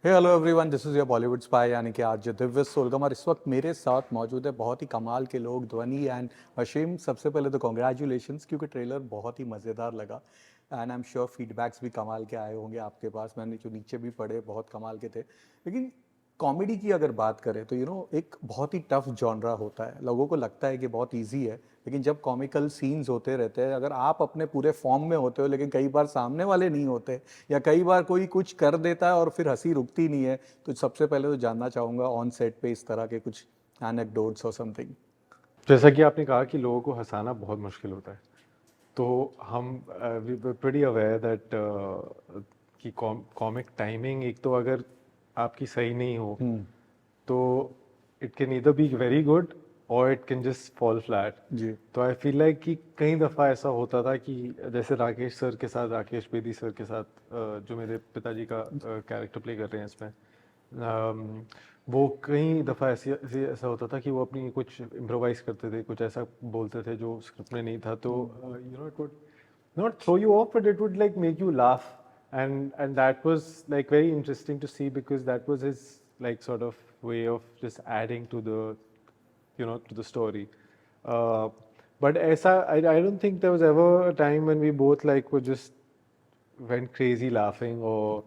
Hello everyone, this is your Bollywood spy यानी कि RJ Divya सोलगम। और इस वक्त मेरे साथ मौजूद है बहुत ही कमाल के लोग, ध्वनि एंड अशीम। सबसे पहले तो कॉन्ग्रेचुलेशंस, क्योंकि ट्रेलर बहुत ही मज़ेदार लगा and I am sure feedbacks भी कमाल के आए होंगे आपके पास। मैंने जो नीचे भी पढ़े बहुत कमाल के थे। लेकिन कॉमेडी की अगर बात करें तो एक बहुत ही टफ जॉनरा होता है। लोगों को लगता है कि बहुत इजी है, लेकिन जब कॉमिकल सीन्स होते रहते हैं, अगर आप अपने पूरे फॉर्म में होते हो लेकिन कई बार सामने वाले नहीं होते, या कई बार कोई कुछ कर देता है और फिर हंसी रुकती नहीं है, तो सबसे पहले तो जानना चाहूँगा ऑन सेट पे इस तरह के कुछ एनेक्डोट्स और समथिंग। जैसा कि आपने कहा कि लोगों को हंसाना बहुत मुश्किल होता है, तो हम प्रीटी अवेयर दैट कि कॉमिक टाइमिंग एक तो अगर आपकी सही नहीं हो तो it can either be very good और it can just fall flat. जी तो आई फील लाइक कि कई दफ़ा ऐसा होता था कि जैसे राकेश सर के साथ, राकेश बेदी सर के साथ, जो मेरे पिताजी का कैरेक्टर प्ले कर रहे हैं इसमें, वो कई दफ़ा ऐसा होता था कि वो अपनी कुछ इम्प्रोवाइज करते थे, कुछ ऐसा बोलते थे जो स्क्रिप्ट में नहीं था, तो it would not throw you off, but it would like make you laugh, and that was like very interesting to see because that was his like sort of way of just adding to the to the story. uh, but I don't think there was ever a time when we both like were just went crazy laughing, or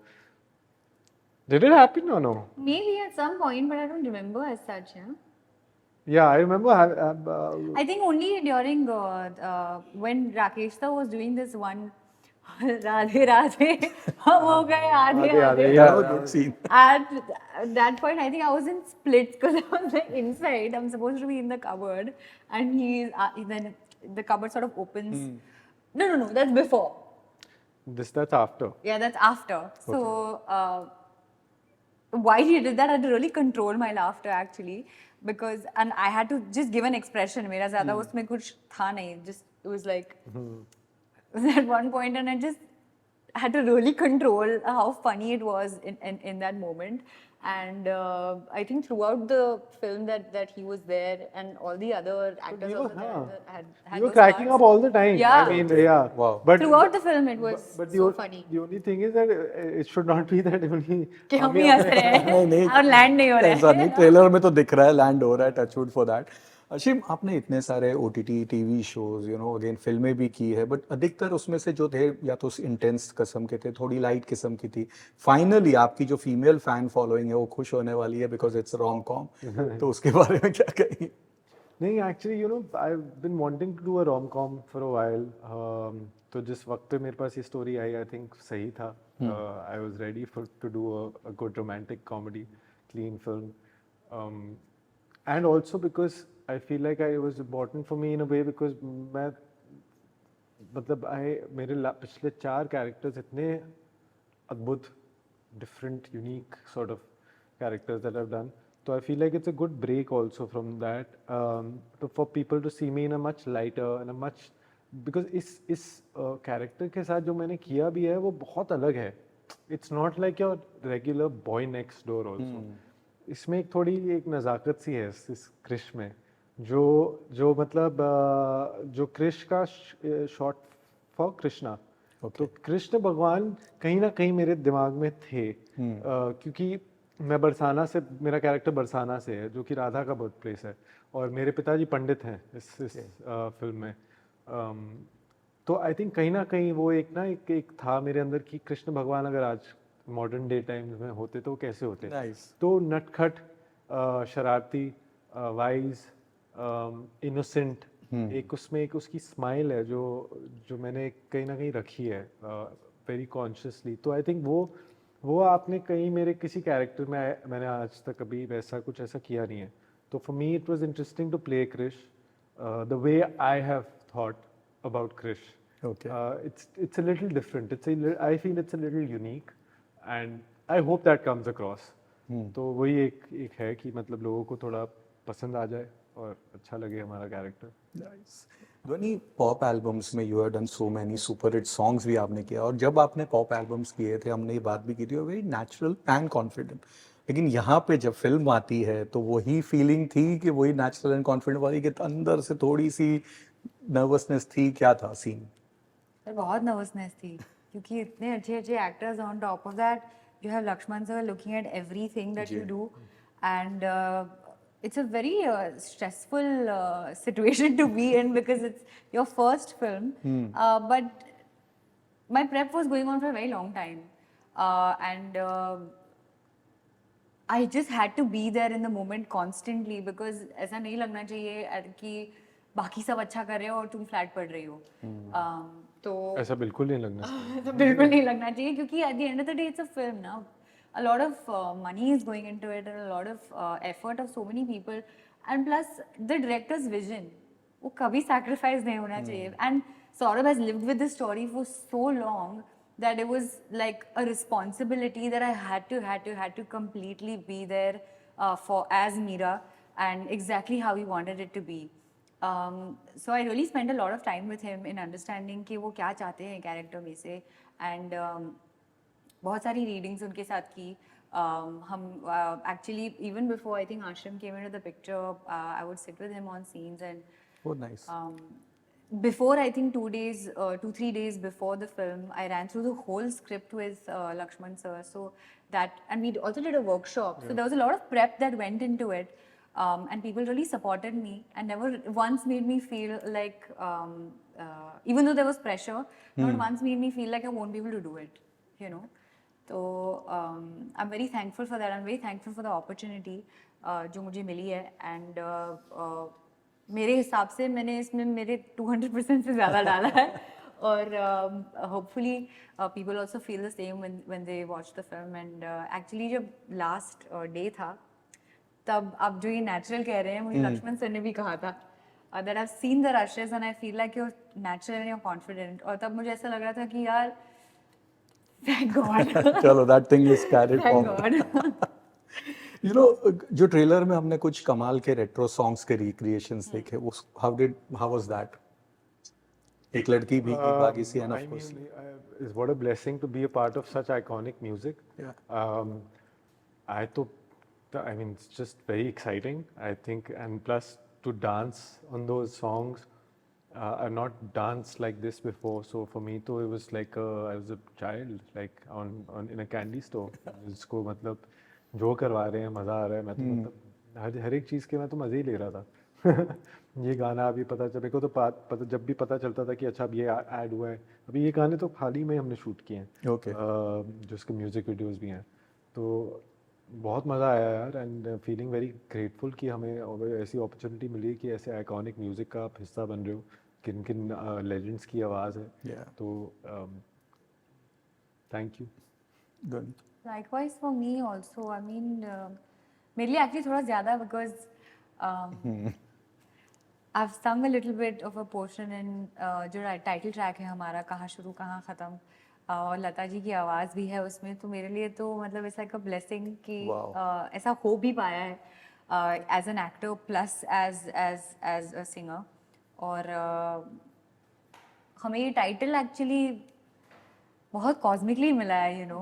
did it happen or no? Maybe at some point, but I don't remember as such. Yeah. Yeah, I remember I think only during when Rakesh sir was doing this one Radhe Radhe हम हो गए आधे आधे आधे. yeah, good scene. At that point, I think I was in splits because I was like inside. I'm supposed to be in the cupboard, and then the cupboard sort of opens. No, that's before. that's after. Yeah, that's after. So why he did that, I had to really control my laughter actually, because and I had to just give an expression. मेरा ज़्यादा उसमें कुछ था नहीं. Just it was like at one point, and I just had to really control how funny it was in that moment. And I think throughout the film that he was there, and all the other actors you were, also there had you were those cracking parts. up all the time. Yeah. I mean, yeah. Wow. But Throughout the film, it was but so funny. the only thing is that it should not be that only कि हम ही हंस रहे हैं नहीं नहीं, और land नहीं हो रहे ऐसा नहीं, हैं. ट्रेलर में तो दिख रहा है लैंड हो रहा है, टचवुड फॉर दैट। अशीम, आपने इतने सारे ओटीटी टीवी शोज अगेन फिल्में भी की है, बट अधिकतर उसमें से जो थे या तो इंटेंस किस्म के थे, थोड़ी लाइट किस्म की थी। फाइनली आपकी जो फीमेल फैन फॉलोइंग है वो खुश होने वाली है बिकॉज इट्स रोम कॉम, तो उसके बारे में क्या कहेंगे? नहीं, actually I've been wanting to do a rom-com for a while. तो जिस वक्त पे मेरे पास ये स्टोरी आई, आई थिंक सही था. I was ready to do a good romantic comedy, clean film, and also because I feel like it was important for me in a way because मैं मतलब मेरे पिछले 4 कैरेक्टर्स इतने अद्भुत, different, unique sort of characters that I've done. So I feel like it's a good break also from that, for people to see me in a much lighter and a much, because इस character के साथ जो मैंने किया भी है वो बहुत अलग है. It's not like your regular boy next door also. इसमें एक थोड़ी एक नज़ाकत सी है इस क्रिश में, जो मतलब जो क्रिश का शॉर्ट फॉर कृष्णा. तो कृष्ण भगवान कहीं ना कहीं मेरे दिमाग में थे, क्योंकि मैं बरसाना से, मेरा कैरेक्टर बरसाना से है जो कि राधा का बर्थ प्लेस है, और मेरे पिताजी पंडित हैं इस फिल्म में. तो आई थिंक कहीं ना कहीं वो एक था मेरे अंदर कि कृष्ण भगवान अगर आज मॉडर्न डे टाइम्स में होते तो कैसे होते. तो नटखट, शरारती, वाइज, इनोसेंट, एक उसमें एक उसकी स्माइल है जो मैंने कहीं ना कहीं रखी है वेरी कॉन्शियसली. तो आई थिंक वो आपने कहीं मेरे किसी कैरेक्टर में मैंने आज तक कभी वैसा कुछ ऐसा किया नहीं है. तो for me it was interesting to play Krish the way I have thought about Krish. It's a little different. I feel it's a little unique, and I hope that comes across. तो वही एक है कि मतलब लोगों को थोड़ा पसंद आ जाए और अच्छा लगे हमारा कैरेक्टर. नाइस. ध्वनि, पॉप एल्बम्स में you have done so many super hit songs भी आपने किया, और जब आपने पॉप एल्बम्स किए थे हमने ये बात भी की थी, वेरी नेचुरल एंड कॉन्फिडेंट. लेकिन यहाँ पे जब फिल्म आती है तो वही फीलिंग थी कि वही नेचुरल एंड कॉन्फिडेंट वाली, कि अंदर से थोड़ी सी नर्वसनेस थी? क्या था सीन? बहुत नर्वसनेस थी क्योंकि इतने अच्छे अच्छे actors on top of that you have Lakshman sir looking at everything that you जी. do, and it's a very stressful situation to be in because it's your first film. But my prep was going on for a very long time, and I just had to be there in the moment constantly because ऐसा नहीं लगना चाहिए कि बाकी सब अच्छा कर रहे हो और तुम फ्लैट पढ़ रही हो. तो ऐसा बिल्कुल नहीं लगना चाहिए। तो बिल्कुल नहीं लगना चाहिए क्योंकि at the end of the day it's a film now. A lot of money is going into it and a lot of effort of so many people, and plus the director's vision वो कभी sacrifice नहीं होना चाहिए. And Saurabh has lived with this story for so long that it was like a responsibility that I had to completely be there for as Meera and exactly how he wanted it to be. So I really spent a lot of time with him in understanding कि वो क्या चाहते हैं character में से, and बहुत सारी readings उनके साथ की. हम actually even before I think Ashram came into the picture, I would sit with him on scenes and Oh, nice. before I think 2-3 days before the film, I ran through the whole script with Lakshman sir. So that, and we also did a workshop. So there was a lot of prep that went into it, and people really supported me and never once made me feel like, even though there was pressure, not once made me feel like I won't be able to do it. You know. So I'm very thankful for that. I'm very thankful for the opportunity जो मुझे मिली है, and मेरे हिसाब से मैंने इसमें मेरे 200% से ज़्यादा डाला है, और hopefully people also feel the same when they watch the film. And actually जब last day था तब आप जो ये natural कह रहे हैं, मुझे लक्ष्मण सर ने भी कहा था that I've seen the rushes and I feel like you're natural and you're confident, और तब मुझे ऐसा लग रहा था कि यार thank God. चलो, that thing is carried Thank forward. God. You know, जो ट्रेलर में हमने कुछ कमाल के रेट्रो सॉन्ग्स के रिक्रिएशंस देखे, उस how was that? एक लड़की भीगी भागी सी, and I of course, mean, what a blessing to be a part of such iconic music. yeah. I mean, it's just very exciting, I think, and plus to dance on those songs. I've not danced like this before, so for me, तो it was like I was a child, like on in a candy store. इसको मतलब जो करवा रहे हैं मजा आ रहा है, मैं तो मतलब हर एक चीज़ के मैं तो मज़े ही ले रहा था। ये गाना अभी पता चल, मेरे को तो जब भी पता चलता था कि अच्छा अब ये ऐड हुआ है, अभी ये गाने तो हाल ही में हमने शूट किए हैं, Okay. जो उसके म्यूजिक वीडियोस भी हैं, तो बहुत मज़ा आया यार, एंड फीलिंग वेरी ग्रेटफुल कि हमें ऐसी अपॉर्चुनिटी मिली कि ऐसे आइकॉनिक म्यूजिक का आप हिस्सा बन रहे हो, किन किन लेजेंड्स की आवाज़ है, Yeah. तो thank you. Good. Likewise for me also. I mean, मेरे लिए actually थोड़ा ज़्यादा because I've sung a little bit of a portion in जो title track है हमारा, कहाँ शुरू कहाँ ख़त्म, और लता जी की आवाज़ भी है उसमें, तो मेरे लिए तो मतलब it's like a blessing कि Wow. ऐसा हो भी पाया है as an actor plus as a singer. और हमें ये टाइटल एक्चुअली बहुत कॉस्मिकली मिला है, यू नो,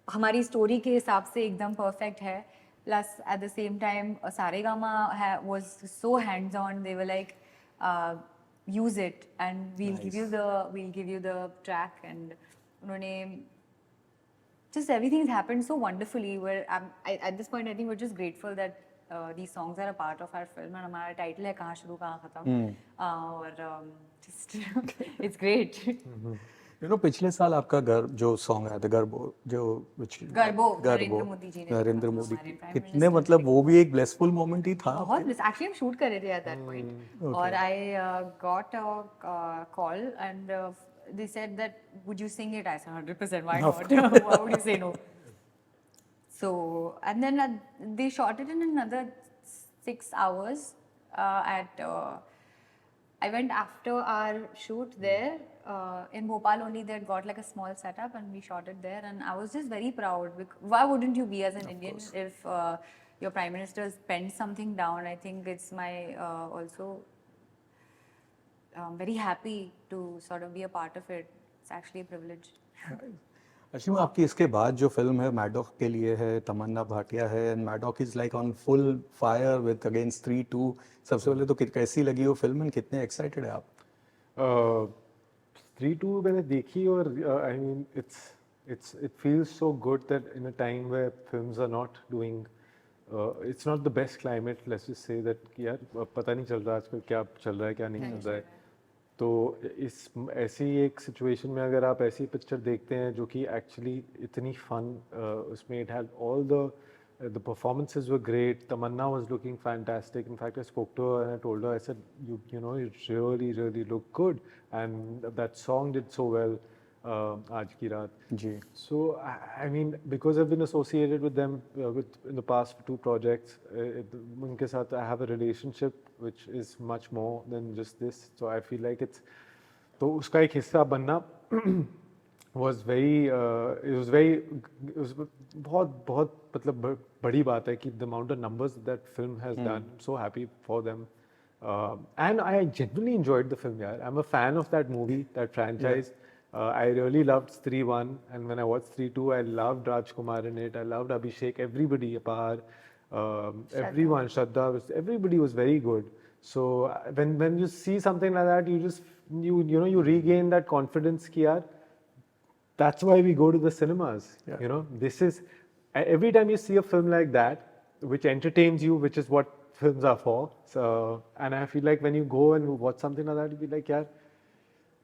हमारी स्टोरी के हिसाब से एकदम परफेक्ट है, plus at the same time Saregama was so hands on, they were like use it and will give you the track, एंड उन्होंने just everything has happened so wonderfully where at this point I think we're just grateful that these songs are a part of our film, and हमारा title है कहाँ शुरू कहाँ खत्म, और just it's great. You know, पिछले साल आपका जो सॉन्ग आया था गर्बो, जो गर्बो, नरेंद्र मोदी जी ने, नरेंद्र मोदी, हमारे Prime कितने Minister मतलब वो भी एक ब्लेसफुल मोमेंट ही था। बहुत एक्चुअली हम शूट कर रहे थे at that point, और I got a call and they said that would you sing it? I said 100%, why not? Why would you say no? So and then they shot it in another 6 hours at I went after our shoot there in Bhopal only. They had got like a small setup and we shot it there, and I was just very proud because why wouldn't you be as an Indian if your Prime Minister has penned something down? I think it's my also very happy to sort of be a part of it. It's actually a privilege. Ashim, आपकी इसके बाद जो film है मैडॉक के लिए है, तमन्ना भाटिया है, and Maddock is like on full fire with against 3-2। सबसे पहले तो कैसी लगी वो फिल्म एंड कितने एक्साइटेड है आप? 3-2 मैंने देखी और I mean it feels so good that in a time where films are not doing it's not the best climate, let's just say that कि यार पता नहीं चल रहा आजकल क्या चल रहा है क्या नहीं चल रहा है, तो इस ऐसी एक सिचुएशन में अगर आप ऐसी पिक्चर देखते हैं जो कि एक्चुअली इतनी फन, उसमें it had all the performances were great. Tamanna was looking fantastic. In fact, I spoke to her and I told her, I said, you know, you really look good, and that song did so well, Aaj Ki Raat. जी So I mean, because I've been associated with them in the past 2 projects, उनके साथ I have a relationship which is much more than just this. So I feel like it's तो उसका एक हिस्सा बनना was very it was बहुत मतलब बड़ी बात है कि the amount of numbers that film has done. I'm so happy for them. And I genuinely enjoyed the film. Yeah, I'm a fan of that movie, that franchise. I really loved Stree 1, and when I watched Stree 2, I loved Rajkumar in it. I loved Abhishek, everybody, Apar, everyone, Shraddha, everybody was very good. So when you see something like that, you just you know you regain that confidence कि यार that's why we go to the cinemas. You know, this is every time you see a film like that, which entertains you, which is what films are for. So, and I feel like when you go and watch something like that, you be like, yeah,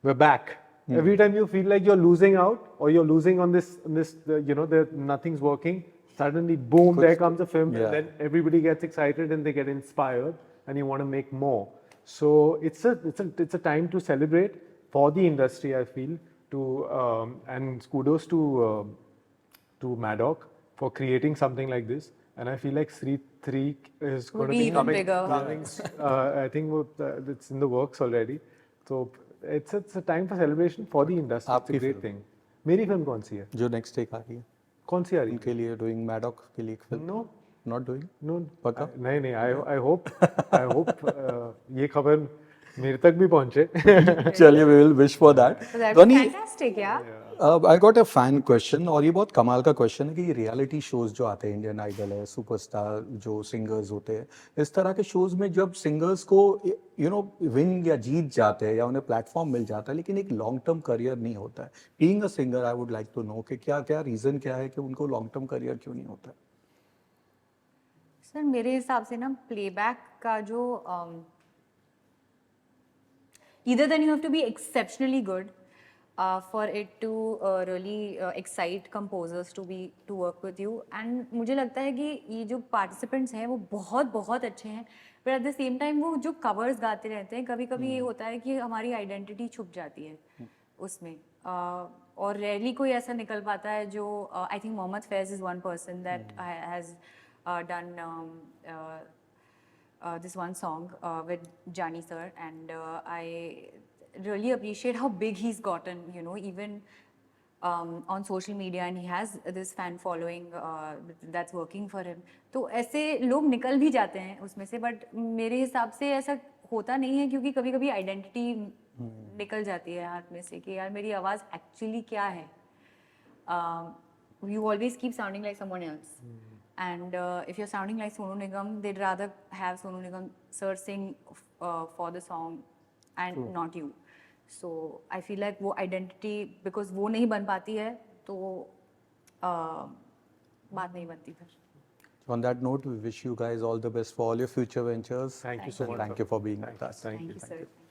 we're back. Every time you feel like you're losing out or you're losing on this, you know, nothing's working. Suddenly, boom, there comes a film, and then everybody gets excited and they get inspired, and you want to make more. So it's a time to celebrate for the industry, I feel. And kudos to Maddock for creating something like this. And I feel like Stree 3 is going to be even bigger. coming. I think it's in the works already. So it's a time for celebration for the industry. It's a great thing. मेरी film कौन सी है? जो next एक आ रही है कौन सी आ रही है? उनके लिए डूइंग मैडॉक के लिए एक film No, not doing no. पक्का? नहीं I hope ये खबर मेरे तक भी पहुंचे. चलिए we will wish for that So that's Dhvani fantastic, yeah. I got a fan question और ये बहुत कमाल का क्वेश्चन है कि रियलिटी शोज जो आते हैं, इंडियन आइडल है, सुपरस्टार जो सिंगर्स होते हैं, इस तरह के शोज में जब सिंगर्स को यू नो विन या जीत जाते हैं या उन्हें प्लेटफॉर्म मिल जाता है लेकिन एक लॉन्ग टर्म करियर नहीं होता है, being a singer I would like to know कि क्या रीजन क्या है कि उनको लॉन्ग टर्म करियर क्यों नहीं होता है? सर मेरे हिसाब से ना प्लेबैक का जो either then you have to be exceptionally good for it to really excite composers to work with you, and मुझे लगता है कि ये जो participants हैं वो बहुत अच्छे हैं, but at the same time वो जो covers गाते रहते हैं, कभी कभी ये होता है कि हमारी identity छुप जाती है उसमें, और rarely कोई ऐसा निकल पाता है जो I think Mohammad Faiz is one person that has done this one song with Jani sir, and I really appreciate how big he's gotten, you know, even on social media, and he has this fan following that's working for him. तो ऐसे लोग निकल भी जाते हैं उसमें से, but मेरे हिसाब से ऐसा होता नहीं है क्योंकि कभी कभी आइडेंटिटी निकल जाती है हाथ में से कि यार मेरी आवाज़ एक्चुअली क्या है. You always keep sounding like someone else. And if you're sounding like Sonu Nigam, they'd rather have Sonu Nigam sir sing for the song and not you. So I feel like वो identity because वो नहीं बन पाती है तो बात नहीं बनती फिर. On that note, we wish you guys all the best for all your future ventures. Thank you so much. Thank you for being with us. Thank you. Thank you, sir.